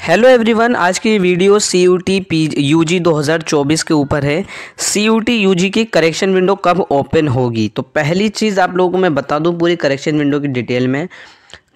Hello everyone, आज की video CUT UG 2024 के ऊपर है। CUT UG की करेक्शन विंडो कब ओपन होगी। तो पहली चीज़ आप लोगों को मैं बता दूं पूरी करेक्शन विंडो की डिटेल में।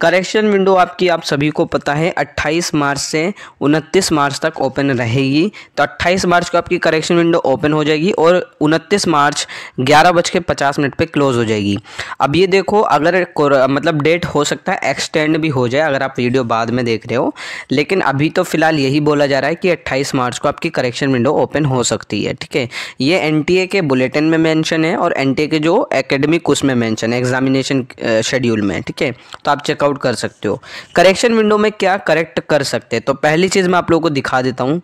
करेक्शन विंडो आपकी आप सभी को पता है 28 मार्च से 29 मार्च तक ओपन रहेगी। तो 28 मार्च को आपकी करेक्शन विंडो ओपन हो जाएगी और 29 मार्च 11:50 पे क्लोज हो जाएगी। अब ये देखो, अगर मतलब डेट हो सकता है एक्सटेंड भी हो जाए अगर आप वीडियो बाद में देख रहे हो, लेकिन अभी तो फिलहाल यही बोला जा रहा है कि 28 मार्च को आपकी करेक्शन विंडो ओपन हो सकती है। ठीक है, ये NTA के बुलेटिन में मेंशन है और NTA के जो एकेडमिक उसमें मेंशन है, एग्जामिनेशन शेड्यूल में। ठीक है, तो आप चेकआउट कर सकते हो। करेक्शन विंडो में क्या करेक्ट कर सकते हैं, तो पहली चीज़ मैं आप लोगों को दिखा देता हूँ।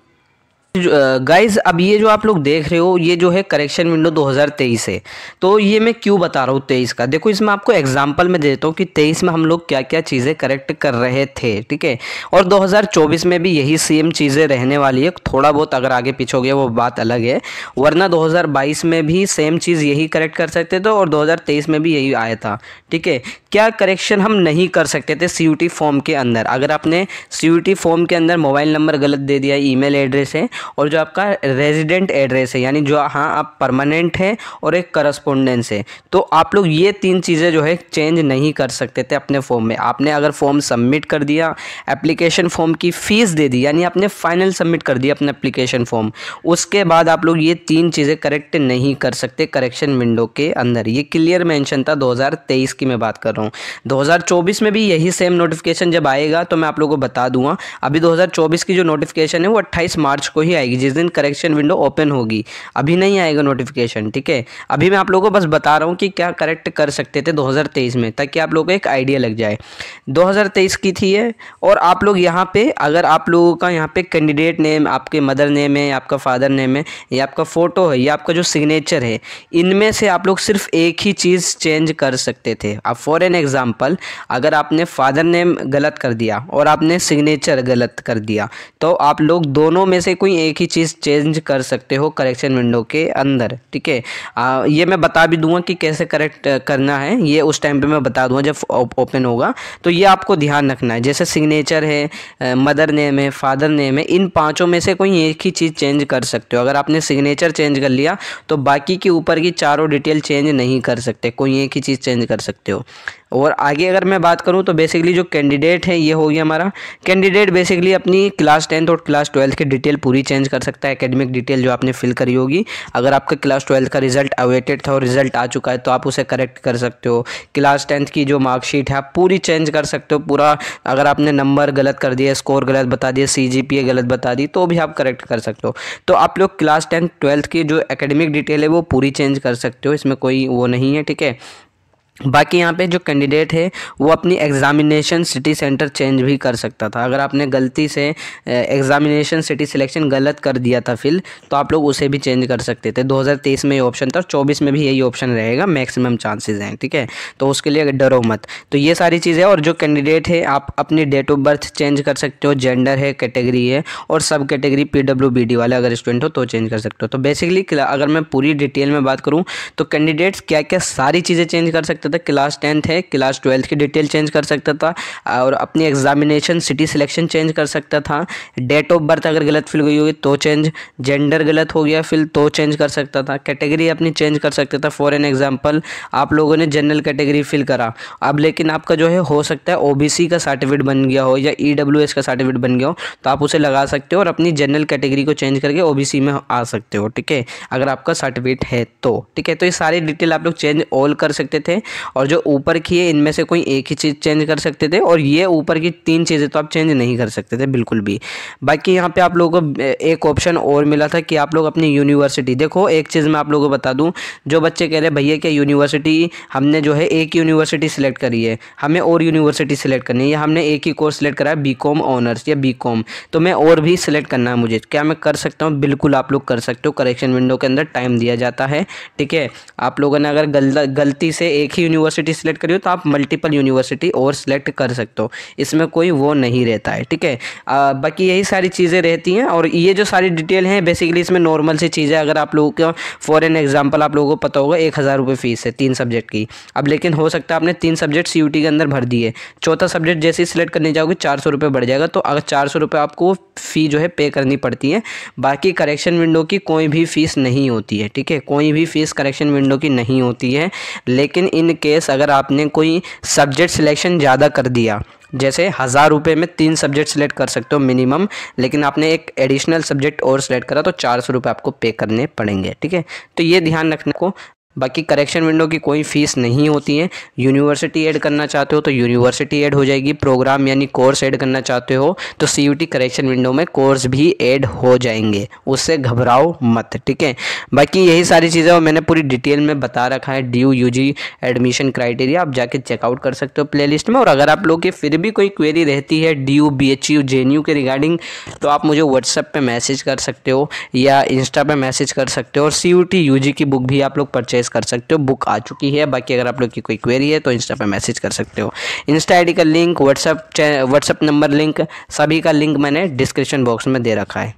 गाइज, अब ये जो आप लोग देख रहे हो ये जो है करेक्शन विंडो 2023 है। तो ये मैं क्यों बता रहा हूँ 23 का, देखो इसमें आपको एग्जांपल में देता हूँ कि 23 में हम लोग क्या क्या चीज़ें करेक्ट कर रहे थे। ठीक है, और 2024 में भी यही सेम चीज़ें रहने वाली है। थोड़ा बहुत अगर आगे पीछे हो गया वो बात अलग है, वरना 2022 में भी सेम चीज़ यही करेक्ट कर सकते थे और 2023 में भी यही आया था। ठीक है, क्या करेक्शन हम नहीं कर सकते थे CUT फॉर्म के अंदर। अगर आपने CUT फॉर्म के अंदर मोबाइल नंबर गलत दे दिया, ईमेल एड्रेस है और जो आपका रेजिडेंट एड्रेस है, यानी जो हाँ आप परमानेंट है और एक करस्पोंडेंस है, तो आप लोग ये तीन चीज़ें जो है चेंज नहीं कर सकते थे अपने फॉर्म में। आपने अगर फॉर्म सबमिट कर दिया, एप्लीकेशन फॉर्म की फ़ीस दे दी, यानी आपने फाइनल सबमिट कर दिया अपना एप्लीकेशन फॉर्म, उसके बाद आप लोग ये तीन चीज़ें करेक्ट नहीं कर सकते करेक्शन विंडो के अंदर। ये क्लियर मेंशन था 2023 की मैं बात कर रहा हूँ। 2024 में भी यही सेम नोटिफिकेशन जब आएगा तो मैं आप लोगों को बता दूंगा। अभी 2024 की जो नोटिफिकेशन है वो 28 मार्च को ही आएगी, जिस दिन करेक्शन विंडो ओपन होगी। अभी नहीं आएगा नोटिफिकेशन। ठीक है, अभी मैं आप लोगों को बस बता रहा हूँ कि क्या करेक्ट कर सकते थे 2023 में, ताकि आप लोगों को एक आइडिया लग जाए। 2023 की थी ये। और आप लोग यहाँ पे, अगर आप लोगों का यहाँ पे कैंडिडेट नेम, आपके मदर नेम है, आपका फादर नेम है, या आपका फ़ोटो है, या आपका जो सिग्नेचर है, इनमें से आप लोग सिर्फ एक ही चीज़ चेंज कर सकते थे। अब फॉर एन एग्जाम्पल, अगर आपने फादर नेम गलत कर दिया और आपने सिग्नेचर गलत कर दिया, तो आप लोग दोनों में से कोई एक ही चीज़ चेंज कर सकते हो करेक्शन विंडो के अंदर। ठीक है, ये मैं बता भी दूंगा कि कैसे करेक्ट करना है, ये उस टाइम पे मैं बता दूंगा जब ओपन होगा। तो ये आपको ध्यान रखना है। जैसे सिग्नेचर है, मदर नेम है, फादर नेम है, इन पांचों में से कोई एक ही चीज़ चेंज कर सकते हो। अगर आपने सिग्नेचर चेंज कर लिया तो बाकी के ऊपर की चारों डिटेल चेंज नहीं कर सकते, कोई एक ही चीज़ चेंज कर सकते हो। और आगे अगर मैं बात करूं तो बेसिकली जो कैंडिडेट है, ये हो गया हमारा कैंडिडेट बेसिकली अपनी क्लास 10th और क्लास 12th की डिटेल पूरी चेंज कर सकता है। एकेडमिक डिटेल जो आपने फिल करी होगी, अगर आपका क्लास 12th का रिजल्ट अवेटेड था और रिजल्ट आ चुका है तो आप उसे करेक्ट कर सकते हो। क्लास 10th की जो मार्कशीट है आप पूरी चेंज कर सकते हो पूरा। अगर आपने नंबर गलत कर दिया, स्कोर गलत बता दिया, CGPA गलत बता दी, तो भी आप करेक्ट कर सकते हो। तो आप लोग क्लास 10th 12th की जो एकेडमिक डिटेल है वो पूरी चेंज कर सकते हो, इसमें कोई वो नहीं है। ठीक है, बाकी यहाँ पे जो कैंडिडेट है वो अपनी एग्जामिनेशन सिटी सेंटर चेंज भी कर सकता था। अगर आपने गलती से एग्जामिनेशन सिटी सिलेक्शन गलत कर दिया था फिल, तो आप लोग उसे भी चेंज कर सकते थे। 2023 में ये ऑप्शन था और 24 में भी यही ऑप्शन रहेगा, मैक्सिमम चांसेस हैं। ठीक है, तो उसके लिए डरो मत। तो ये सारी चीज़ें। और जो कैंडिडेट है आप अपनी डेट ऑफ बर्थ चेंज कर सकते हो, जेंडर है, कैटेगरी है, और सब कैटेगरी PWBD वाले अगर स्टूडेंट हो तो चेंज कर सकते हो। तो बेसिकली अगर मैं पूरी डिटेल में बात करूँ तो कैंडिडेट्स क्या क्या सारी चीज़ें चेंज कर सकते था। क्लास 10th है, क्लास 12th की डिटेल चेंज कर सकता था, और अपनी एग्जामिनेशन सिटी सिलेक्शन चेंज कर सकता था। डेट ऑफ बर्थ अगर गलत फिल गई होगी तो चेंज, जेंडर गलत हो गया फिल तो चेंज कर सकता था, कैटेगरी अपनी चेंज कर सकता था। फॉर एन एग्जांपल, आप लोगों ने जनरल कैटेगरी फिल करा, अब लेकिन आपका जो है हो सकता है OBC का सर्टिफिकेट बन गया हो या EWS का सर्टिफिकेट बन गया हो, तो आप उसे लगा सकते हो और अपनी जनरल कैटेगरी को चेंज करके OBC में आ सकते हो। ठीक है, अगर आपका सर्टिफिकेट है तो। ठीक है, तो ये सारी डिटेल आप लोग चेंज ऑल कर सकते थे। और जो ऊपर की है इनमें से कोई एक ही चीज़ चेंज कर सकते थे, और ये ऊपर की तीन चीज़ें तो आप चेंज नहीं कर सकते थे बिल्कुल भी। बाकी यहाँ पे आप लोगों को एक ऑप्शन और मिला था कि आप लोग अपनी यूनिवर्सिटी, देखो एक चीज़ मैं आप लोगों को बता दूँ, जो बच्चे कह रहे हैं भैया क्या यूनिवर्सिटी हमने जो है एक यूनिवर्सिटी सिलेक्ट करी है, हमें और यूनिवर्सिटी सिलेक्ट करनी है, या हमने एक ही कोर्स सिलेक्ट करा है BCom ऑनर्स या BCom, तो मैं और भी सिलेक्ट करना है मुझे, क्या मैं कर सकता हूँ? बिल्कुल आप लोग कर सकते हो। करेक्शन विंडो के अंदर टाइम दिया जाता है। ठीक है, आप लोगों ने अगर गलती से एक ही यूनिवर्सिटी सिलेक्ट करी हो तो आप मल्टीपल यूनिवर्सिटी और सिलेक्ट कर सकते हो, इसमें कोई वो नहीं रहता है, ठीक है। बाकी यही सारी चीज़ें रहती हैं और ये जो सारी डिटेल हैं बेसिकली इसमें नॉर्मल सी चीज़ें। अगर आप लोगों का फॉर एन एग्जाम्पल आप लोगों को पता होगा 1000 रुपये फीस है 3 सब्जेक्ट की। अब लेकिन हो सकता है आपने 3 सब्जेक्ट CUT के अंदर भर दिए, चौथा सब्जेक्ट जैसे ही सिलेक्ट करने जाओगे 400 रुपये बढ़ जाएगा, तो अगर 400 रुपये आपको फ़ी जो है पे करनी पड़ती है। बाकी करेक्शन विंडो की कोई भी फ़ीस नहीं होती है, ठीक है, कोई भी फ़ीस करेक्शन विंडो की नहीं होती है। लेकिन इन केस अगर आपने कोई सब्जेक्ट सिलेक्शन ज़्यादा कर दिया, जैसे 1000 रुपये में 3 सब्जेक्ट सिलेक्ट कर सकते हो मिनिमम, लेकिन आपने एक एडिशनल सब्जेक्ट और सिलेक्ट करा तो 400 रुपये आपको पे करने पड़ेंगे, ठीक है। तो ये ध्यान रखने को। बाकी करेक्शन विंडो की कोई फ़ीस नहीं होती है। यूनिवर्सिटी ऐड करना चाहते हो तो यूनिवर्सिटी ऐड हो जाएगी, प्रोग्राम यानी कोर्स ऐड करना चाहते हो तो CUT करेक्शन विंडो में कोर्स भी ऐड हो जाएंगे, उससे घबराओ मत, ठीक है। बाकी यही सारी चीज़ें और मैंने पूरी डिटेल में बता रखा है। DU UG एडमिशन क्राइटेरिया आप जाके चेकआउट कर सकते हो प्लेलिस्ट में। और अगर आप लोग की फिर भी कोई क्वेरी रहती है DU BHU JNU के रिगार्डिंग तो आप मुझे व्हाट्सएप पे मैसेज कर सकते हो या इंस्टा पे मैसेज कर सकते हो। और CUT UG की बुक भी आप लोग परचेज कर सकते हो, बुक आ चुकी है। बाकी अगर आप लोग की कोई क्वेरी है तो इंस्टा पे मैसेज कर सकते हो। इंस्टा ID का लिंक, व्हाट्सएप नंबर लिंक, सभी का लिंक मैंने डिस्क्रिप्शन बॉक्स में दे रखा है।